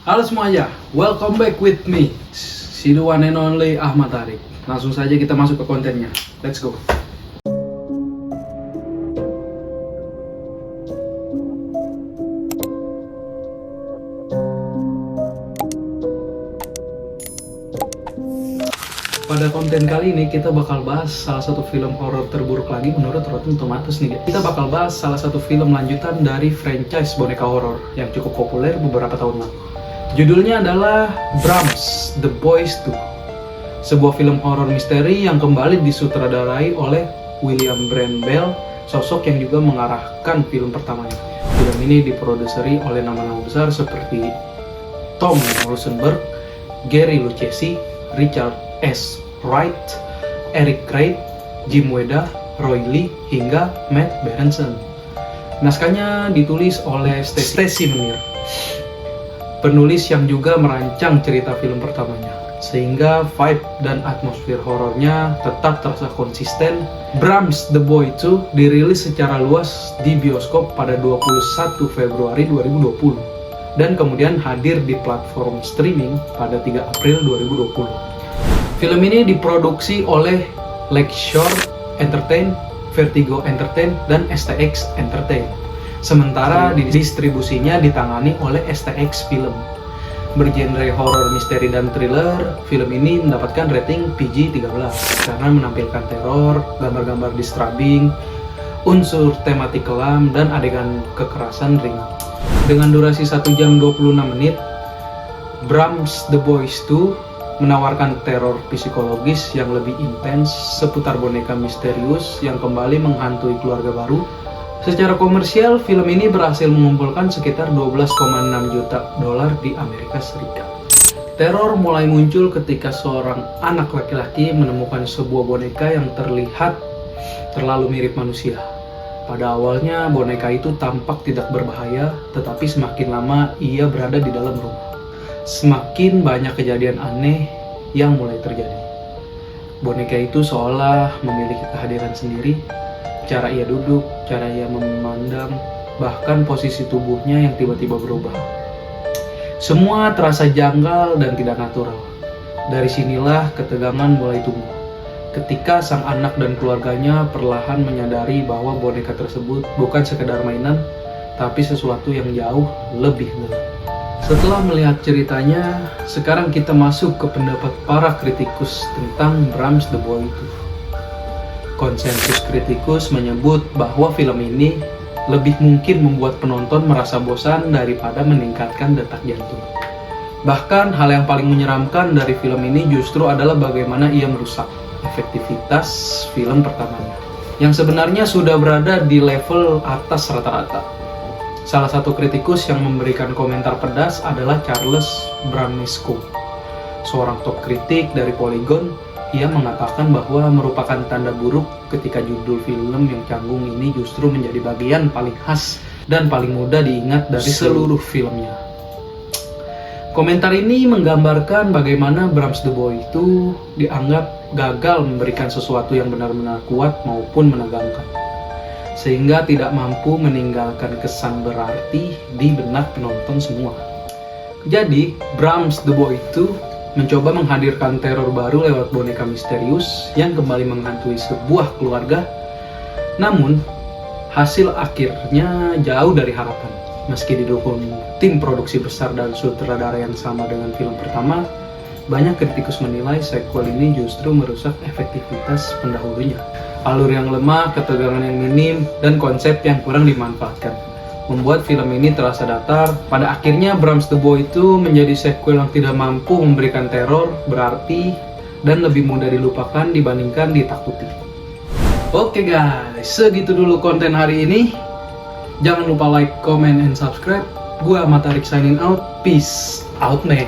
Halo semuanya, welcome back with me, si the one and only Ahmad Tarik. Langsung saja kita masuk ke kontennya. Let's go. Pada konten kali ini kita bakal bahas salah satu film horor terburuk lagi menurut Rotten Tomatoes nih. Kita bakal bahas salah satu film lanjutan dari franchise boneka horor yang cukup populer beberapa tahun lalu. Judulnya adalah Brams, The Boys 2. Sebuah film horor misteri yang kembali disutradarai oleh William Brent Bell, sosok yang juga mengarahkan film pertamanya. Film ini diproduseri oleh nama-nama besar seperti Tom Rosenberg, Gary Lucchesi, Richard S. Wright, Eric Kripke, Jim Weda, Roy Lee, hingga Matt Berenson. Naskahnya ditulis oleh Stacy Menir, penulis yang juga merancang cerita film pertamanya, sehingga vibe dan atmosfer horornya tetap terasa konsisten. Brams The Boy 2 dirilis secara luas di bioskop pada 21 Februari 2020 dan kemudian hadir di platform streaming pada 3 April 2020. Film ini diproduksi oleh Lakeshore Entertain, Vertigo Entertain, dan STX Entertain. Sementara distribusinya ditangani oleh STX Film. Bergenre horror, misteri, dan thriller, film ini mendapatkan rating PG-13 karena menampilkan teror, gambar-gambar disturbing, unsur tematik kelam, dan adegan kekerasan ringan. Dengan durasi 1 jam 26 menit, Brams The Boys 2 menawarkan teror psikologis yang lebih intens seputar boneka misterius yang kembali menghantui keluarga baru. Secara komersial, film ini berhasil mengumpulkan sekitar 12,6 juta dolar di Amerika Serikat. Teror mulai muncul ketika seorang anak laki-laki menemukan sebuah boneka yang terlihat terlalu mirip manusia. Pada awalnya, boneka itu tampak tidak berbahaya, tetapi semakin lama ia berada di dalam rumah, semakin banyak kejadian aneh yang mulai terjadi. Boneka itu seolah memiliki kehadiran sendiri. Cara ia duduk, cara ia memandang, bahkan posisi tubuhnya yang tiba-tiba berubah. Semua terasa janggal dan tidak natural. Dari sinilah ketegangan mulai tumbuh. Ketika sang anak dan keluarganya perlahan menyadari bahwa boneka tersebut bukan sekedar mainan, tapi sesuatu yang jauh lebih gelap. Setelah melihat ceritanya, sekarang kita masuk ke pendapat para kritikus tentang Brams The Boy 2. Konsensus kritikus menyebut bahwa film ini lebih mungkin membuat penonton merasa bosan daripada meningkatkan detak jantung. Bahkan hal yang paling menyeramkan dari film ini justru adalah bagaimana ia merusak efektivitas film pertamanya, yang sebenarnya sudah berada di level atas rata-rata. Salah satu kritikus yang memberikan komentar pedas adalah Charles Bramesco, seorang top kritik dari Polygon. Ia mengatakan bahwa merupakan tanda buruk ketika judul film yang canggung ini justru menjadi bagian paling khas dan paling mudah diingat dari seluruh filmnya. Komentar ini menggambarkan bagaimana Brams The Boy itu dianggap gagal memberikan sesuatu yang benar-benar kuat maupun menegangkan, sehingga tidak mampu meninggalkan kesan berarti di benak penonton semua. Jadi, Brams The Boy 2 mencoba menghadirkan teror baru lewat boneka misterius yang kembali menghantui sebuah keluarga. Namun, hasil akhirnya jauh dari harapan. Meski didukung tim produksi besar dan sutradara yang sama dengan film pertama, banyak kritikus menilai sequel ini justru merusak efektivitas pendahulunya. Alur yang lemah, ketegangan yang minim, dan konsep yang kurang dimanfaatkan membuat film ini terasa datar. Pada akhirnya, Brams The Boy itu menjadi sequel yang tidak mampu memberikan teror berarti dan lebih mudah dilupakan dibandingkan ditakuti. Oke guys, segitu dulu konten hari ini. Jangan lupa like, comment, and subscribe. Gua Ahmad Tarik signing out. Peace out man.